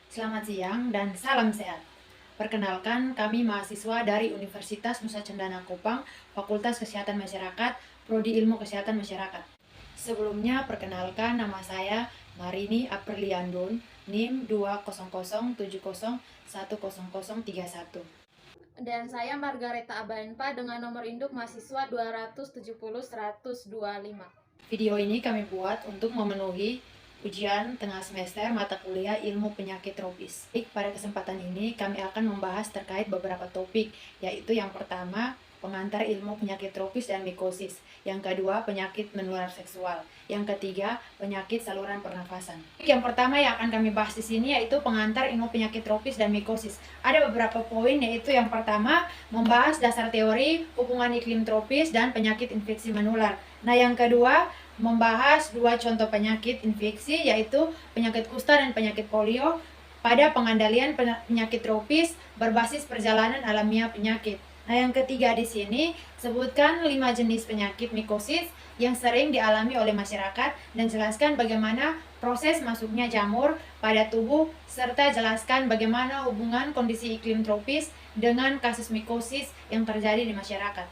Selamat siang dan salam sehat. Perkenalkan, kami mahasiswa dari Universitas Nusa Cendana Kupang, Fakultas Kesehatan Masyarakat, Prodi Ilmu Kesehatan Masyarakat. Sebelumnya, perkenalkan nama saya Marini Apriliandun, NIM 20070101031. Dan saya Margareta Abaenpa dengan nomor induk mahasiswa 270 125. Video ini kami buat untuk memenuhi ujian tengah semester mata kuliah ilmu penyakit tropis. Pada kesempatan ini kami akan membahas terkait beberapa topik, yaitu yang pertama, pengantar ilmu penyakit tropis dan mikosis. Yang kedua, penyakit menular seksual. Yang ketiga, penyakit saluran pernafasan. Yang pertama yang akan kami bahas di sini yaitu pengantar ilmu penyakit tropis dan mikosis. Ada beberapa poin, yaitu yang pertama, membahas dasar teori hubungan iklim tropis dan penyakit infeksi menular. Nah, yang kedua, membahas dua contoh penyakit infeksi, yaitu penyakit kusta dan penyakit polio pada pengendalian penyakit tropis berbasis perjalanan alamiah penyakit. Nah, yang ketiga di sini sebutkan 5 jenis penyakit mikosis yang sering dialami oleh masyarakat dan jelaskan bagaimana proses masuknya jamur pada tubuh serta jelaskan bagaimana hubungan kondisi iklim tropis dengan kasus mikosis yang terjadi di masyarakat.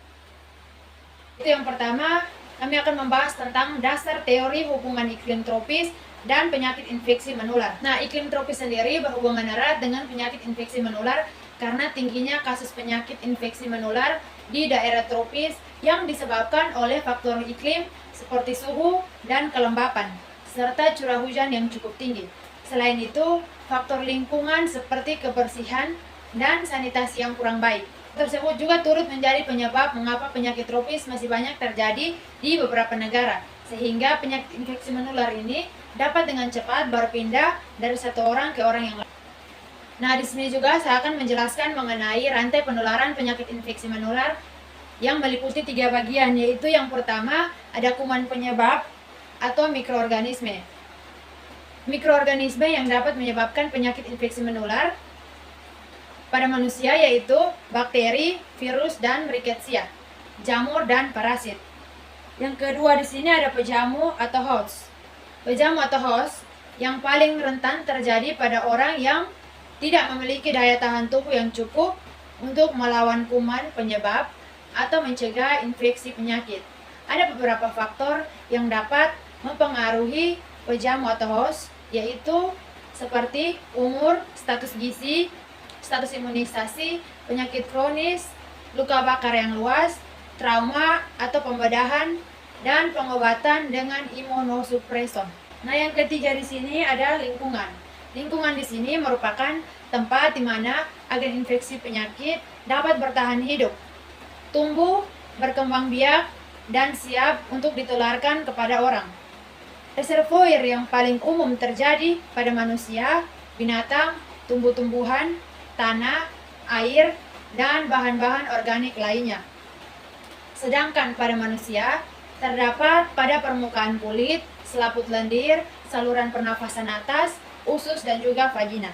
Itu yang pertama. Kami akan membahas tentang dasar teori hubungan iklim tropis dan penyakit infeksi menular. Nah, iklim tropis sendiri berhubungan erat dengan penyakit infeksi menular karena tingginya kasus penyakit infeksi menular di daerah tropis yang disebabkan oleh faktor iklim seperti suhu dan kelembapan, serta curah hujan yang cukup tinggi. Selain itu, faktor lingkungan seperti kebersihan dan sanitasi yang kurang baik tersebut juga turut menjadi penyebab mengapa penyakit tropis masih banyak terjadi di beberapa negara, sehingga penyakit infeksi menular ini dapat dengan cepat berpindah dari satu orang ke orang yang lain. Nah, di sini juga saya akan menjelaskan mengenai rantai penularan penyakit infeksi menular yang meliputi 3 bagian, yaitu yang pertama ada kuman penyebab atau mikroorganisme. Mikroorganisme yang dapat menyebabkan penyakit infeksi menular pada manusia yaitu bakteri, virus, dan rickettsia, jamur dan parasit. Yang kedua di sini ada pejamu atau host. Pejamu atau host yang paling rentan terjadi pada orang yang tidak memiliki daya tahan tubuh yang cukup untuk melawan kuman penyebab atau mencegah infeksi penyakit. Ada beberapa faktor yang dapat mempengaruhi pejamu atau host, yaitu seperti umur, status gizi, status imunisasi, penyakit kronis, luka bakar yang luas, trauma atau pembedahan, dan pengobatan dengan imunosupreson. Nah, yang ketiga di sini ada lingkungan. Lingkungan di sini merupakan tempat di mana agen infeksi penyakit dapat bertahan hidup, tumbuh, berkembang biak, dan siap untuk ditularkan kepada orang. Reservoir yang paling umum terjadi pada manusia, binatang, tumbuh-tumbuhan, tanah, air, dan bahan-bahan organik lainnya. Sedangkan pada manusia, terdapat pada permukaan kulit, selaput lendir, saluran pernafasan atas, usus, dan juga vagina.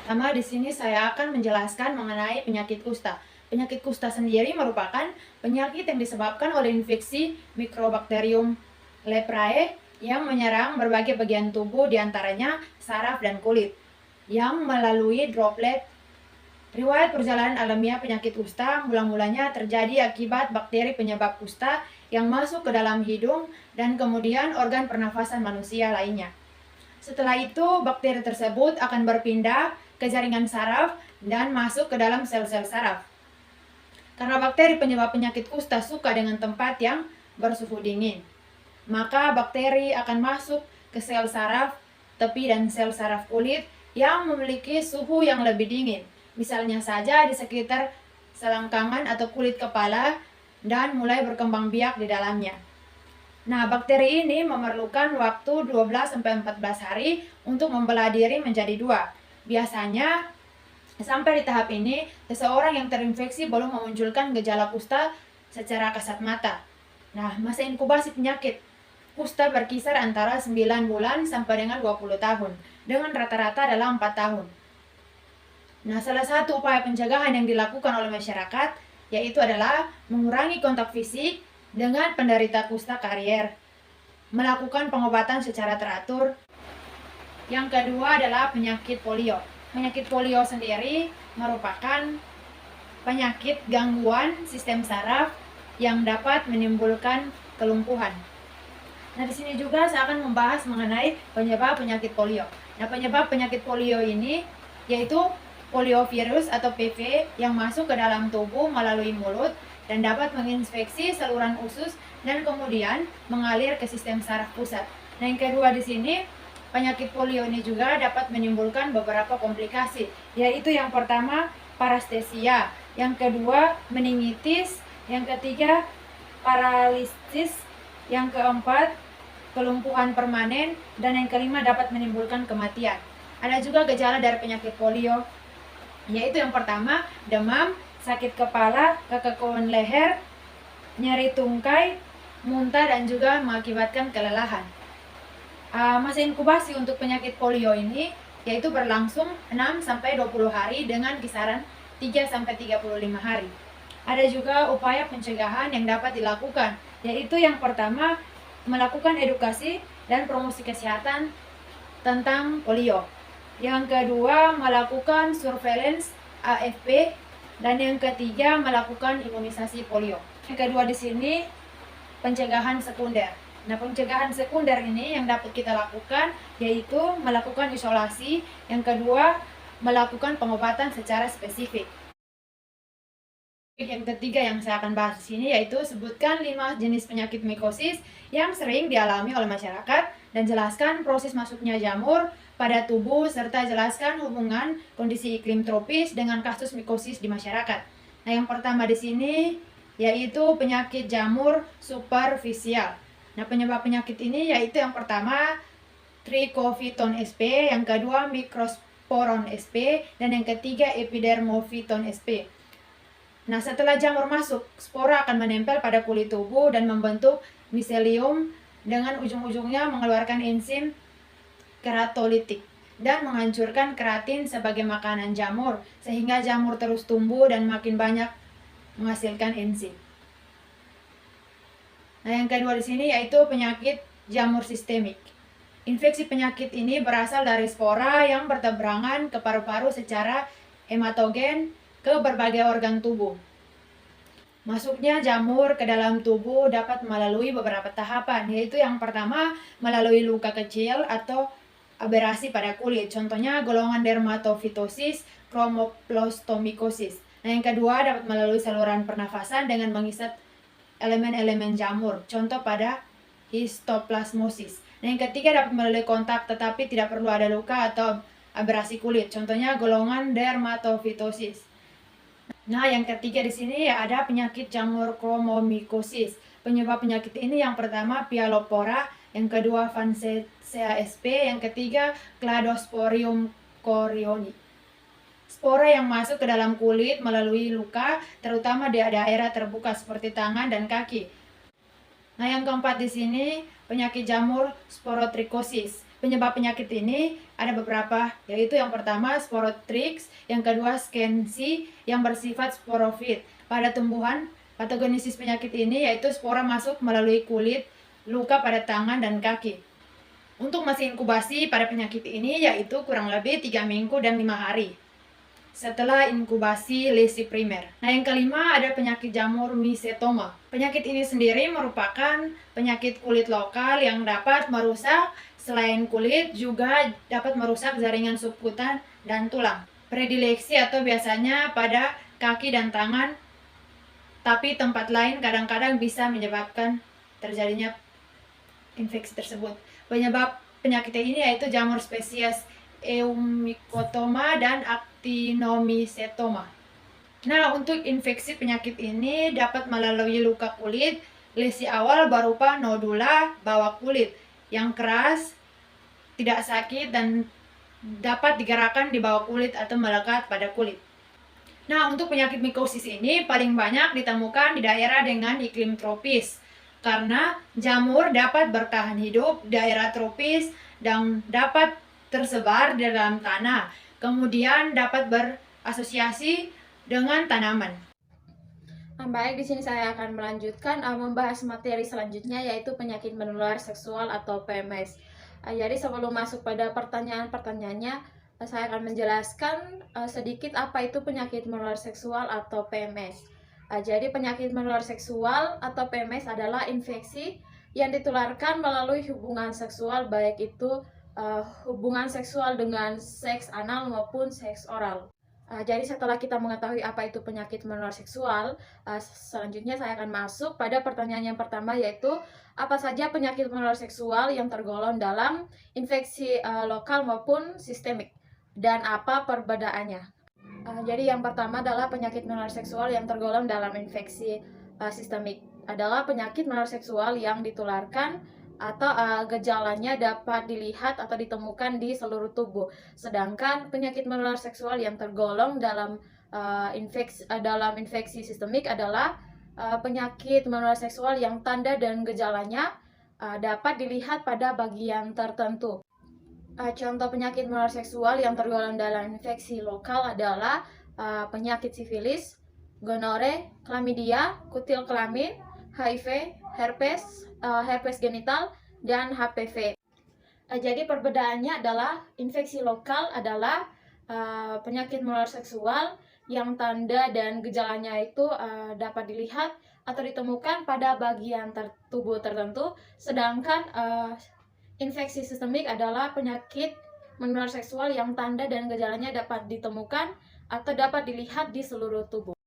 Pertama, di sini saya akan menjelaskan mengenai penyakit kusta. Penyakit kusta sendiri merupakan penyakit yang disebabkan oleh infeksi Mycobacterium leprae yang menyerang berbagai bagian tubuh, diantaranya saraf dan kulit, yang melalui droplet. Riwayat perjalanan alamiah penyakit kusta mula-mulanya terjadi akibat bakteri penyebab kusta yang masuk ke dalam hidung dan kemudian organ pernafasan manusia lainnya. Setelah itu, bakteri tersebut akan berpindah ke jaringan saraf dan masuk ke dalam sel-sel saraf. Karena bakteri penyebab penyakit kusta suka dengan tempat yang bersuhu dingin, maka bakteri akan masuk ke sel saraf tepi dan sel saraf kulit yang memiliki suhu yang lebih dingin, misalnya saja di sekitar selangkangan atau kulit kepala, dan mulai berkembang biak di dalamnya. Nah, bakteri ini memerlukan waktu 12-14 hari untuk membelah diri menjadi 2. Biasanya, sampai di tahap ini, seseorang yang terinfeksi belum memunculkan gejala kusta secara kasat mata. Nah, masa inkubasi penyakit kusta berkisar antara 9 bulan sampai dengan 20 tahun, dengan rata-rata dalam 4 tahun. Nah, salah satu upaya pencegahan yang dilakukan oleh masyarakat yaitu adalah mengurangi kontak fisik dengan penderita kusta karier, melakukan pengobatan secara teratur, Yang kedua adalah penyakit polio. Penyakit polio sendiri merupakan penyakit gangguan sistem saraf yang dapat menimbulkan kelumpuhan. Nah, di sini juga saya akan membahas mengenai penyebab penyakit polio. Nah, penyebab penyakit polio ini yaitu poliovirus atau PV yang masuk ke dalam tubuh melalui mulut dan dapat menginfeksi saluran usus dan kemudian mengalir ke sistem saraf pusat. Nah, yang kedua di sini, penyakit polio ini juga dapat menimbulkan beberapa komplikasi, yaitu yang pertama parestesia, yang kedua meningitis, yang ketiga paralisis, yang keempat kelumpuhan permanen, dan yang kelima dapat menimbulkan kematian. Ada juga gejala dari penyakit polio, yaitu yang pertama demam, sakit kepala, kekakuan leher, nyeri tungkai, muntah, dan juga mengakibatkan kelelahan. Masa inkubasi untuk penyakit polio ini yaitu berlangsung 6-20 hari dengan kisaran 3-35 hari. Ada juga upaya pencegahan yang dapat dilakukan, yaitu yang pertama melakukan edukasi dan promosi kesehatan tentang polio. Yang kedua melakukan surveillance AFP, dan yang ketiga melakukan imunisasi polio. Yang kedua di sini pencegahan sekunder. Nah, pencegahan sekunder ini yang dapat kita lakukan yaitu melakukan isolasi, yang kedua melakukan pengobatan secara spesifik. Yang ketiga yang saya akan bahas di sini yaitu sebutkan 5 jenis penyakit mikosis yang sering dialami oleh masyarakat dan jelaskan proses masuknya jamur pada tubuh serta jelaskan hubungan kondisi iklim tropis dengan kasus mikosis di masyarakat. Nah, yang pertama di sini yaitu penyakit jamur superficial. Nah, penyebab penyakit ini yaitu yang pertama Trichophyton sp, yang kedua Microsporon sp, dan yang ketiga Epidermophyton sp. Nah, setelah jamur masuk, spora akan menempel pada kulit tubuh dan membentuk miselium dengan ujung-ujungnya mengeluarkan enzim keratolitik dan menghancurkan keratin sebagai makanan jamur, sehingga jamur terus tumbuh dan makin banyak menghasilkan enzim. Nah, yang kedua di sini yaitu penyakit jamur sistemik. Infeksi penyakit ini berasal dari spora yang bertebaran ke paru-paru secara hematogen ke berbagai organ tubuh. Masuknya jamur ke dalam tubuh dapat melalui beberapa tahapan, yaitu yang pertama melalui luka kecil atau aberasi pada kulit, contohnya golongan dermatofitosis, chromoplastomikosis. Nah, yang kedua dapat melalui saluran pernafasan dengan mengisap elemen-elemen jamur, contoh pada histoplasmosis. Nah, yang ketiga dapat melalui kontak tetapi tidak perlu ada luka atau aberasi kulit, contohnya golongan dermatofitosis. Nah, yang ketiga di sini ya ada penyakit jamur chromomycosis. Penyebab penyakit ini yang pertama Pialopora, yang kedua Fancea sp, yang ketiga Cladosporium corioni. Spora yang masuk ke dalam kulit melalui luka, terutama di daerah terbuka seperti tangan dan kaki. Nah, yang keempat di sini penyakit jamur sporotrichosis. Penyebab penyakit ini ada beberapa, yaitu yang pertama Sporotrix, yang kedua Skensi yang bersifat sporofit. Pada tumbuhan, patogenesis penyakit ini yaitu spora masuk melalui kulit, luka pada tangan dan kaki. Untuk masa inkubasi pada penyakit ini yaitu kurang lebih 3 minggu dan 5 hari setelah inkubasi lesi primer. Nah, yang kelima ada penyakit jamur mycetoma. Penyakit ini sendiri merupakan penyakit kulit lokal yang dapat merusak selain kulit juga dapat merusak jaringan subkutan dan tulang. Predileksi atau biasanya pada kaki dan tangan, tapi tempat lain kadang-kadang bisa menyebabkan terjadinya infeksi tersebut. Penyebab penyakit ini yaitu jamur spesies Eumycotoma dan Actinomycetoma. Nah, untuk infeksi penyakit ini dapat melalui luka kulit. Lesi awal berupa nodula bawah kulit yang keras, tidak sakit, dan dapat digerakkan di bawah kulit atau melekat pada kulit. Nah, untuk penyakit mikosis ini paling banyak ditemukan di daerah dengan iklim tropis, karena jamur dapat bertahan hidup di daerah tropis dan dapat tersebar di dalam tanah, kemudian dapat berasosiasi dengan tanaman. Baik, di sini saya akan melanjutkan membahas materi selanjutnya yaitu penyakit menular seksual atau PMS. Jadi sebelum masuk pada pertanyaan-pertanyaannya, saya akan menjelaskan sedikit apa itu penyakit menular seksual atau PMS. Jadi penyakit menular seksual atau PMS adalah infeksi yang ditularkan melalui hubungan seksual, baik itu hubungan seksual dengan seks anal maupun seks oral. Jadi setelah kita mengetahui apa itu penyakit menular seksual, selanjutnya saya akan masuk pada pertanyaan yang pertama, yaitu apa saja penyakit menular seksual yang tergolong dalam infeksi lokal maupun sistemik, dan apa perbedaannya. Jadi yang pertama adalah penyakit menular seksual yang tergolong dalam infeksi sistemik. Adalah penyakit menular seksual yang ditularkan atau gejalanya dapat dilihat atau ditemukan di seluruh tubuh. Sedangkan penyakit menular seksual yang tergolong dalam infeksi sistemik adalah penyakit menular seksual yang tanda dan gejalanya dapat dilihat pada bagian tertentu. Contoh penyakit menular seksual yang tergolong dalam infeksi lokal adalah penyakit sifilis, gonore, klamidia, kutil kelamin, HIV, herpes genital, dan HPV. Jadi perbedaannya adalah infeksi lokal adalah penyakit menular seksual yang tanda dan gejalanya itu dapat dilihat atau ditemukan pada bagian tubuh tertentu, sedangkan infeksi sistemik adalah penyakit menular seksual yang tanda dan gejalanya dapat ditemukan atau dapat dilihat di seluruh tubuh.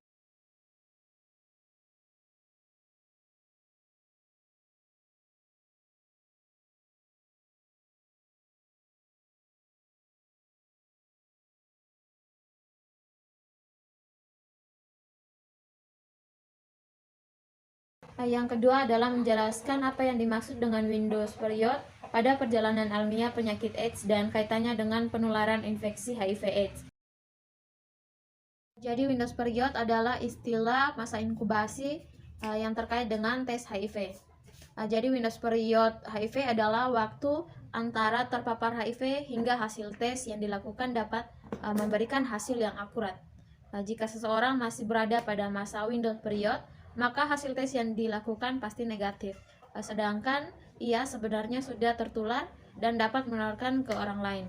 Yang kedua adalah menjelaskan apa yang dimaksud dengan Windows period pada perjalanan ilmiah penyakit AIDS dan kaitannya dengan penularan infeksi HIV/AIDS. Jadi Windows period adalah istilah masa inkubasi yang terkait dengan tes HIV. Jadi Windows period HIV adalah waktu antara terpapar HIV hingga hasil tes yang dilakukan dapat memberikan hasil yang akurat. Jika seseorang masih berada pada masa Windows period, maka hasil tes yang dilakukan pasti negatif. Sedangkan ia sebenarnya sudah tertular dan dapat menularkan ke orang lain.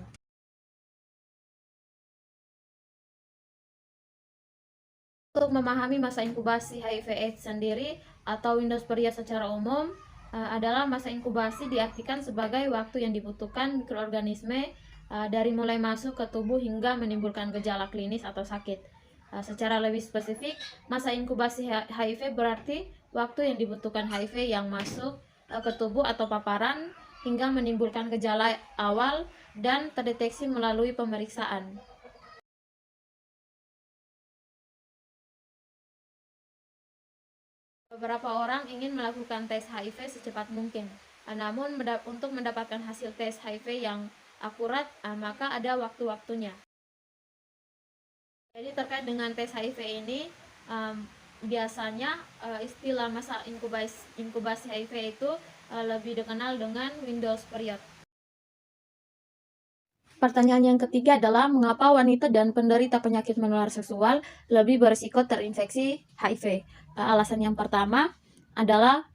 Untuk memahami masa inkubasi HIV/AIDS sendiri atau Windows period secara umum, adalah masa inkubasi diartikan sebagai waktu yang dibutuhkan mikroorganisme dari mulai masuk ke tubuh hingga menimbulkan gejala klinis atau sakit. Secara lebih spesifik, masa inkubasi HIV berarti waktu yang dibutuhkan HIV yang masuk ke tubuh atau paparan hingga menimbulkan gejala awal dan terdeteksi melalui pemeriksaan. Beberapa orang ingin melakukan tes HIV secepat mungkin, namun untuk mendapatkan hasil tes HIV yang akurat, maka ada waktu-waktunya. Jadi terkait dengan tes HIV ini, biasanya istilah masa inkubasi HIV itu lebih dikenal dengan Windows period. Pertanyaan yang ketiga adalah mengapa wanita dan penderita penyakit menular seksual lebih berisiko terinfeksi HIV? Alasan yang pertama adalah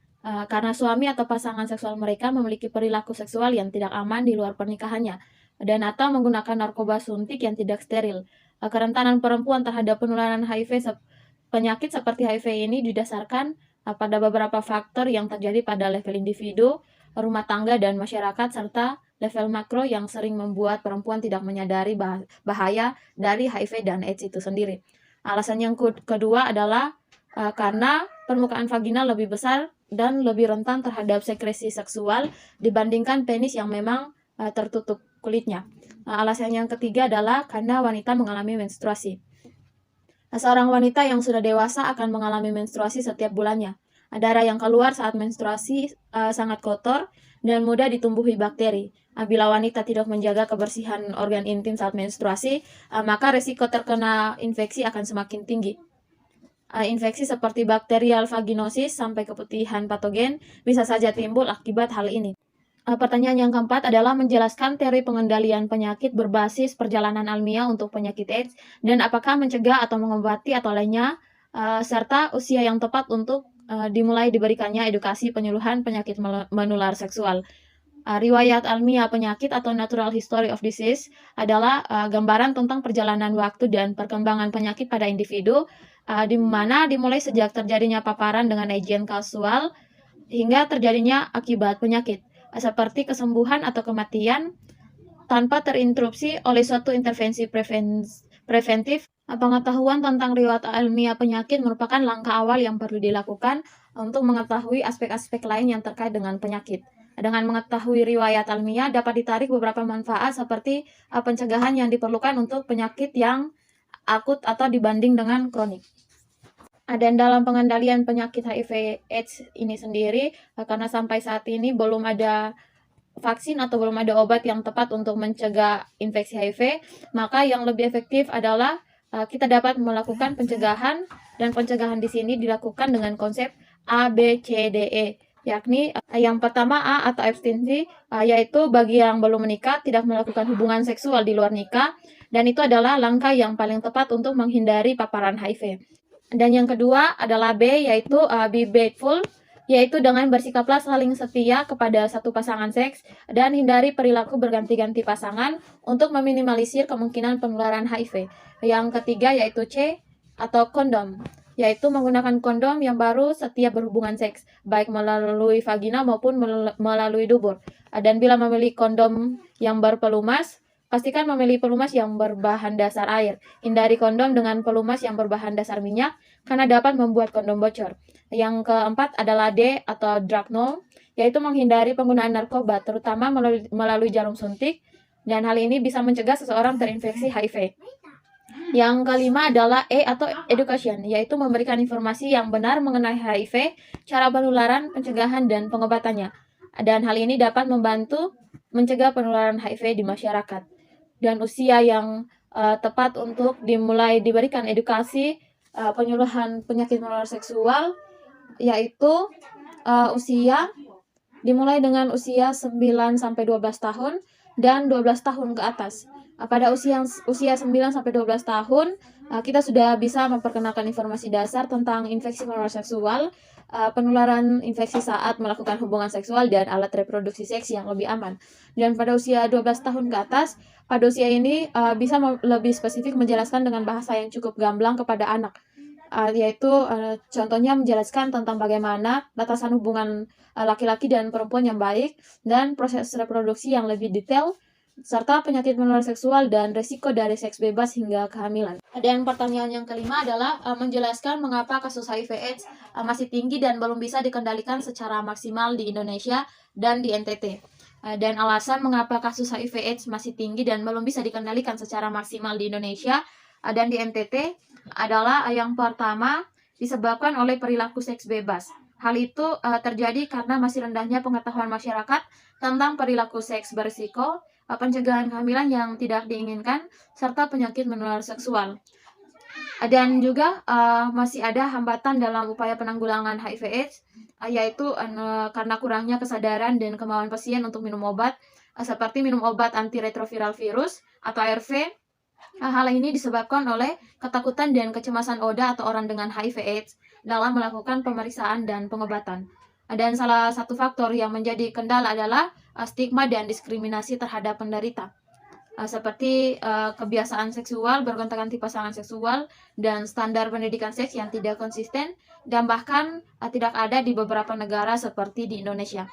karena suami atau pasangan seksual mereka memiliki perilaku seksual yang tidak aman di luar pernikahannya dan atau menggunakan narkoba suntik yang tidak steril. Kerentanan perempuan terhadap penularan penyakit seperti HIV ini didasarkan pada beberapa faktor yang terjadi pada level individu, rumah tangga, dan masyarakat, serta level makro yang sering membuat perempuan tidak menyadari bahaya dari HIV dan AIDS itu sendiri. Alasan yang kedua adalah karena permukaan vagina lebih besar dan lebih rentan terhadap sekresi seksual dibandingkan penis yang memang tertutup kulitnya. Alasan yang ketiga adalah karena wanita mengalami menstruasi. Seorang wanita yang sudah dewasa akan mengalami menstruasi setiap bulannya. Darah yang keluar saat menstruasi sangat kotor dan mudah ditumbuhi bakteri. Bila wanita tidak menjaga kebersihan organ intim saat menstruasi, maka risiko terkena infeksi akan semakin tinggi. Infeksi seperti bakterial vaginosis sampai keputihan patogen bisa saja timbul akibat hal ini. Pertanyaan yang keempat adalah menjelaskan teori pengendalian penyakit berbasis perjalanan ilmiah untuk penyakit AIDS dan apakah mencegah atau mengobati atau lainnya, serta usia yang tepat untuk dimulai diberikannya edukasi penyuluhan penyakit menular seksual. Riwayat almiah penyakit atau natural history of disease adalah gambaran tentang perjalanan waktu dan perkembangan penyakit pada individu, di mana dimulai sejak terjadinya paparan dengan agent kausal hingga terjadinya akibat penyakit, seperti kesembuhan atau kematian tanpa terinterupsi oleh suatu intervensi preventif. Pengetahuan tentang riwayat almiah penyakit merupakan langkah awal yang perlu dilakukan untuk mengetahui aspek-aspek lain yang terkait dengan penyakit. Dengan mengetahui riwayat almiah dapat ditarik beberapa manfaat seperti pencegahan yang diperlukan untuk penyakit yang akut atau dibanding dengan kronik. Dan dalam pengendalian penyakit HIV/AIDS ini sendiri, karena sampai saat ini belum ada vaksin atau belum ada obat yang tepat untuk mencegah infeksi HIV, maka yang lebih efektif adalah kita dapat melakukan pencegahan, dan pencegahan di sini dilakukan dengan konsep A, B, C, D, E, yakni yang pertama A atau abstinensi, yaitu bagi yang belum menikah tidak melakukan hubungan seksual di luar nikah, dan itu adalah langkah yang paling tepat untuk menghindari paparan HIV. Dan yang kedua adalah B, yaitu be faithful, yaitu dengan bersikaplah saling setia kepada satu pasangan seks dan hindari perilaku berganti-ganti pasangan untuk meminimalisir kemungkinan penularan HIV. Yang ketiga yaitu C atau kondom, yaitu menggunakan kondom yang baru setiap berhubungan seks, baik melalui vagina maupun melalui dubur. Dan bila memilih kondom yang berpelumas, pastikan memilih pelumas yang berbahan dasar air. Hindari kondom dengan pelumas yang berbahan dasar minyak karena dapat membuat kondom bocor. Yang keempat adalah D atau drug no, yaitu menghindari penggunaan narkoba, terutama melalui jarum suntik, dan hal ini bisa mencegah seseorang terinfeksi HIV. Yang kelima adalah E atau education, yaitu memberikan informasi yang benar mengenai HIV, cara penularan, pencegahan, dan pengobatannya. Dan hal ini dapat membantu mencegah penularan HIV di masyarakat. Dan usia yang tepat untuk dimulai diberikan edukasi penyuluhan penyakit menular seksual, yaitu usia dimulai dengan usia 9 sampai 12 tahun dan 12 tahun ke atas. Pada usia 9 sampai 12 tahun, kita sudah bisa memperkenalkan informasi dasar tentang infeksi menular seksual, penularan infeksi saat melakukan hubungan seksual, dan alat reproduksi seks yang lebih aman. Dan pada usia 12 tahun ke atas, pada usia ini bisa lebih spesifik menjelaskan dengan bahasa yang cukup gamblang kepada anak, yaitu contohnya menjelaskan tentang bagaimana batasan hubungan laki-laki dan perempuan yang baik, dan proses reproduksi yang lebih detail, serta penyakit menular seksual dan resiko dari seks bebas hingga kehamilan. Dan pertanyaan yang kelima adalah menjelaskan mengapa kasus HIV/AIDS masih tinggi dan belum bisa dikendalikan secara maksimal di Indonesia dan di NTT. Dan alasan mengapa kasus HIV/AIDS masih tinggi dan belum bisa dikendalikan secara maksimal di Indonesia dan di NTT adalah yang pertama disebabkan oleh perilaku seks bebas. Hal itu terjadi karena masih rendahnya pengetahuan masyarakat tentang perilaku seks berisiko, pencegahan kehamilan yang tidak diinginkan, serta penyakit menular seksual. Dan juga masih ada hambatan dalam upaya penanggulangan HIV/AIDS, yaitu karena kurangnya kesadaran dan kemauan pasien untuk minum obat, seperti minum obat antiretroviral virus atau ARV. Hal ini disebabkan oleh ketakutan dan kecemasan ODA atau orang dengan HIV/AIDS dalam melakukan pemeriksaan dan pengobatan. Dan salah satu faktor yang menjadi kendala adalah stigma dan diskriminasi terhadap penderita, seperti kebiasaan seksual, bergonta-ganti pasangan seksual, dan standar pendidikan seks yang tidak konsisten, dan bahkan tidak ada di beberapa negara seperti di Indonesia.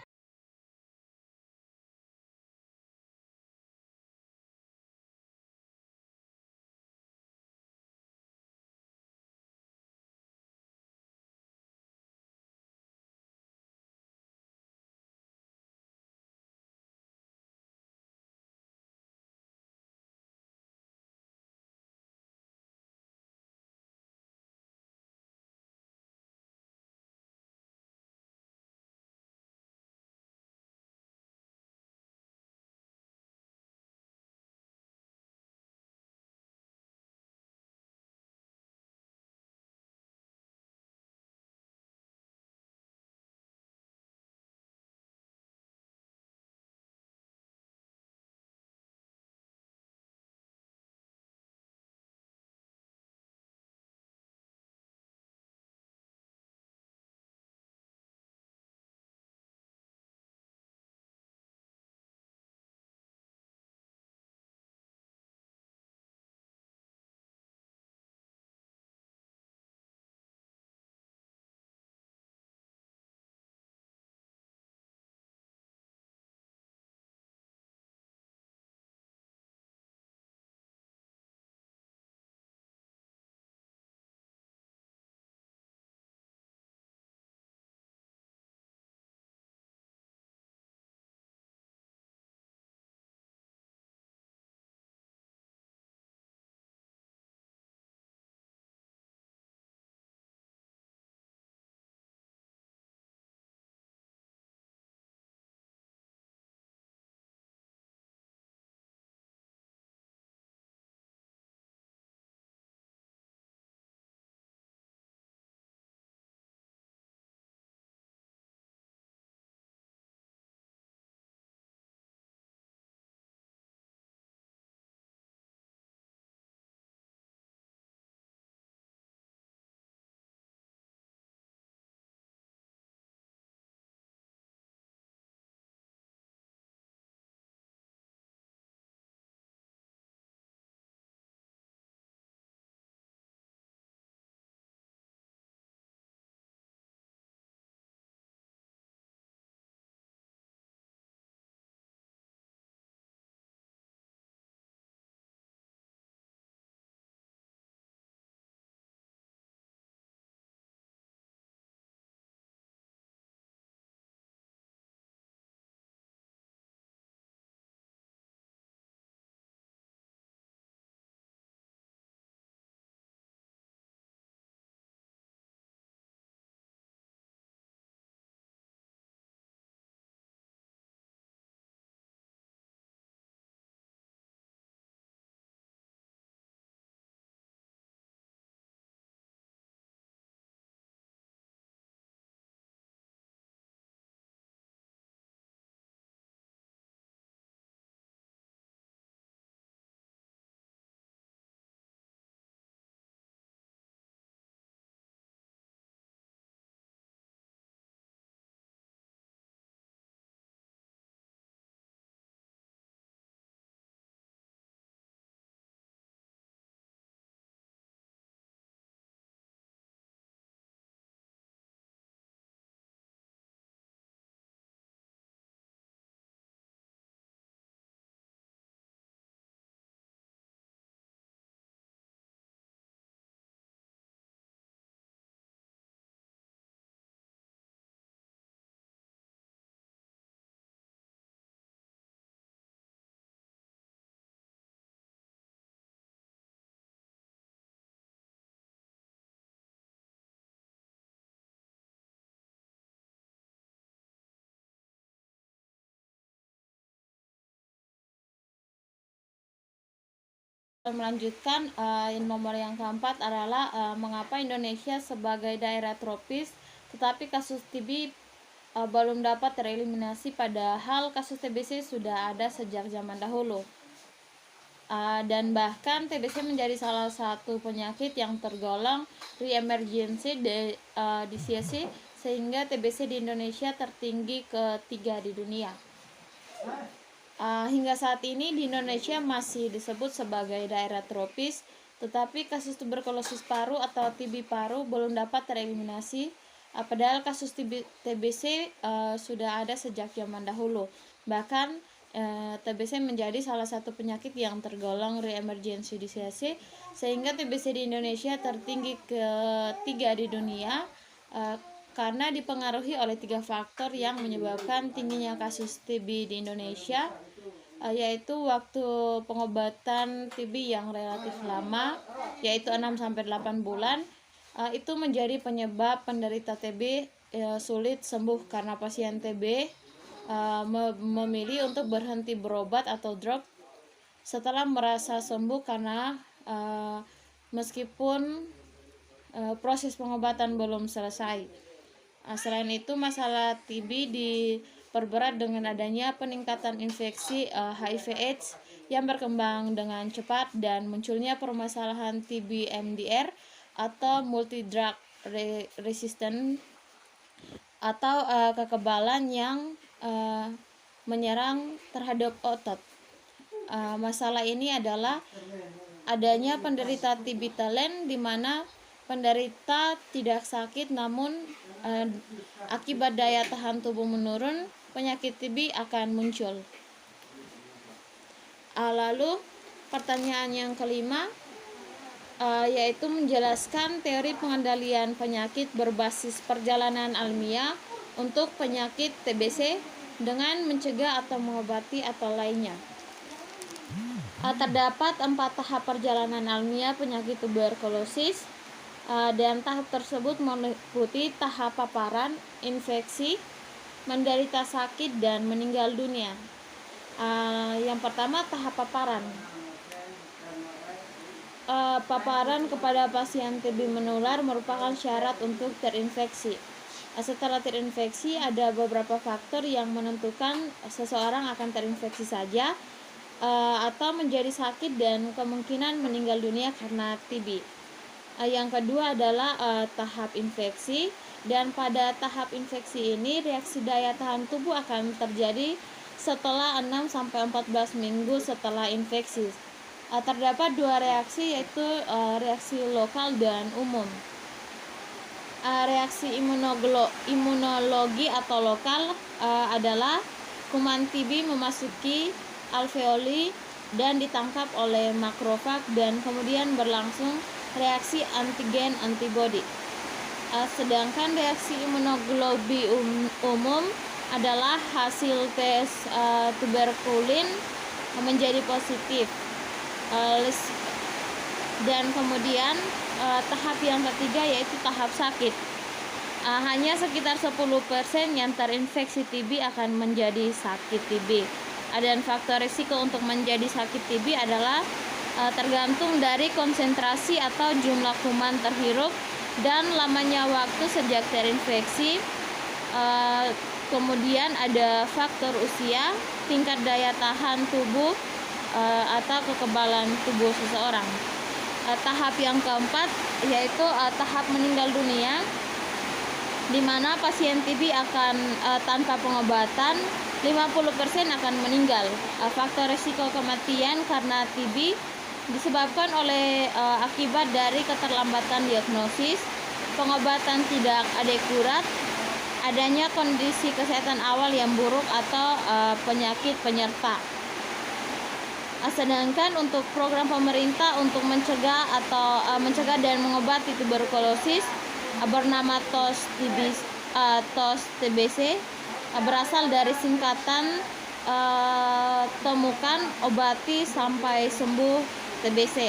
Melanjutkan, nomor yang keempat adalah mengapa Indonesia sebagai daerah tropis tetapi kasus TB belum dapat tereliminasi, padahal kasus TBC sudah ada sejak zaman dahulu. Dan bahkan TBC menjadi salah satu penyakit yang tergolong re-emergency disease, sehingga TBC di Indonesia tertinggi ketiga di dunia. Hingga saat ini di Indonesia masih disebut sebagai daerah tropis, tetapi kasus tuberkulosis paru atau TB paru belum dapat tereliminasi, padahal kasus TBC sudah ada sejak zaman dahulu. Bahkan TBC menjadi salah satu penyakit yang tergolong re-emergency disease, sehingga TBC di Indonesia tertinggi ketiga di dunia, karena dipengaruhi oleh 3 faktor yang menyebabkan tingginya kasus TB di Indonesia, yaitu waktu pengobatan TB yang relatif lama, yaitu 6-8 bulan. Itu menjadi penyebab penderita TB sulit sembuh karena pasien TB memilih untuk berhenti berobat atau drop setelah merasa sembuh, karena meskipun proses pengobatan belum selesai. Selain itu, masalah TB diperberat dengan adanya peningkatan infeksi HIV/AIDS yang berkembang dengan cepat dan munculnya permasalahan TB MDR atau multi drug resistant, atau kekebalan yang menyerang terhadap otot. Masalah ini adalah adanya penderita TB talent, di mana penderita tidak sakit, namun akibat daya tahan tubuh menurun, penyakit TB akan muncul. Lalu pertanyaan yang kelima, yaitu menjelaskan teori pengendalian penyakit berbasis perjalanan alamiah untuk penyakit TBC dengan mencegah atau mengobati atau lainnya. Terdapat 4 tahap perjalanan alamiah penyakit tuberkulosis, dan tahap tersebut meliputi tahap paparan, infeksi, menderita sakit, dan meninggal dunia. Yang pertama, tahap paparan. Paparan kepada pasien TB menular merupakan syarat untuk terinfeksi. Setelah terinfeksi, ada beberapa faktor yang menentukan seseorang akan terinfeksi saja atau menjadi sakit dan kemungkinan meninggal dunia karena TB. Yang kedua adalah tahap infeksi, dan pada tahap infeksi ini reaksi daya tahan tubuh akan terjadi setelah 6-14 minggu setelah infeksi. Terdapat 2 reaksi, yaitu reaksi lokal dan umum. Reaksi imunologi atau lokal adalah kuman TB memasuki alveoli dan ditangkap oleh makrofag dan kemudian berlangsung reaksi antigen antibodi. Sedangkan reaksi imunoglobi umum adalah hasil tes tuberkulin menjadi positif. Dan kemudian tahap yang ketiga yaitu tahap sakit. Hanya sekitar 10% yang terinfeksi TB akan menjadi sakit TB. Dan faktor risiko untuk menjadi sakit TB adalah tergantung dari konsentrasi atau jumlah kuman terhirup dan lamanya waktu sejak terinfeksi. Kemudian ada faktor usia, tingkat daya tahan tubuh, atau kekebalan tubuh seseorang. Tahap yang keempat yaitu tahap meninggal dunia, di mana pasien TB akan tanpa pengobatan 50% akan meninggal. Faktor risiko kematian karena TB disebabkan oleh akibat dari keterlambatan diagnosis, pengobatan tidak adekurat, adanya kondisi kesehatan awal yang buruk, atau penyakit penyerta. Sedangkan untuk program pemerintah untuk mencegah dan mengobati tuberkulosis bernama TOS-TBC, berasal dari singkatan temukan, obati, sampai sembuh TBC.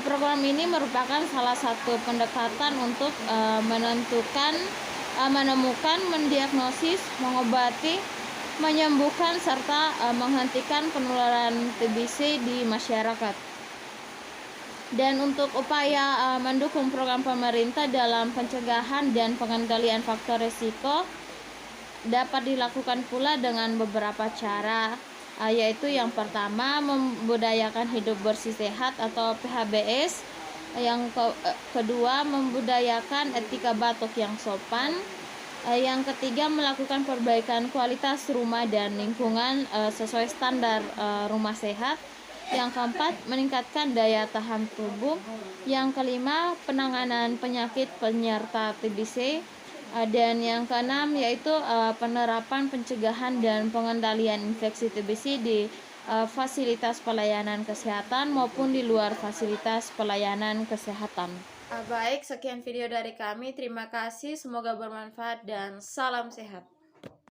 Program ini merupakan salah satu pendekatan untuk menemukan, mendiagnosis, mengobati, menyembuhkan, serta menghentikan penularan TBC di masyarakat. Dan untuk upaya mendukung program pemerintah dalam pencegahan dan pengendalian faktor risiko dapat dilakukan pula dengan beberapa cara, yaitu yang pertama membudayakan hidup bersih sehat atau PHBS, kedua membudayakan etika batuk yang sopan, yang ketiga melakukan perbaikan kualitas rumah dan lingkungan sesuai standar rumah sehat. Yang keempat, meningkatkan daya tahan tubuh. Yang kelima, penanganan penyakit penyerta TBC. Dan yang keenam yaitu penerapan pencegahan dan pengendalian infeksi TBC di fasilitas pelayanan kesehatan maupun di luar fasilitas pelayanan kesehatan. Baik, sekian video dari kami. Terima kasih, semoga bermanfaat dan salam sehat.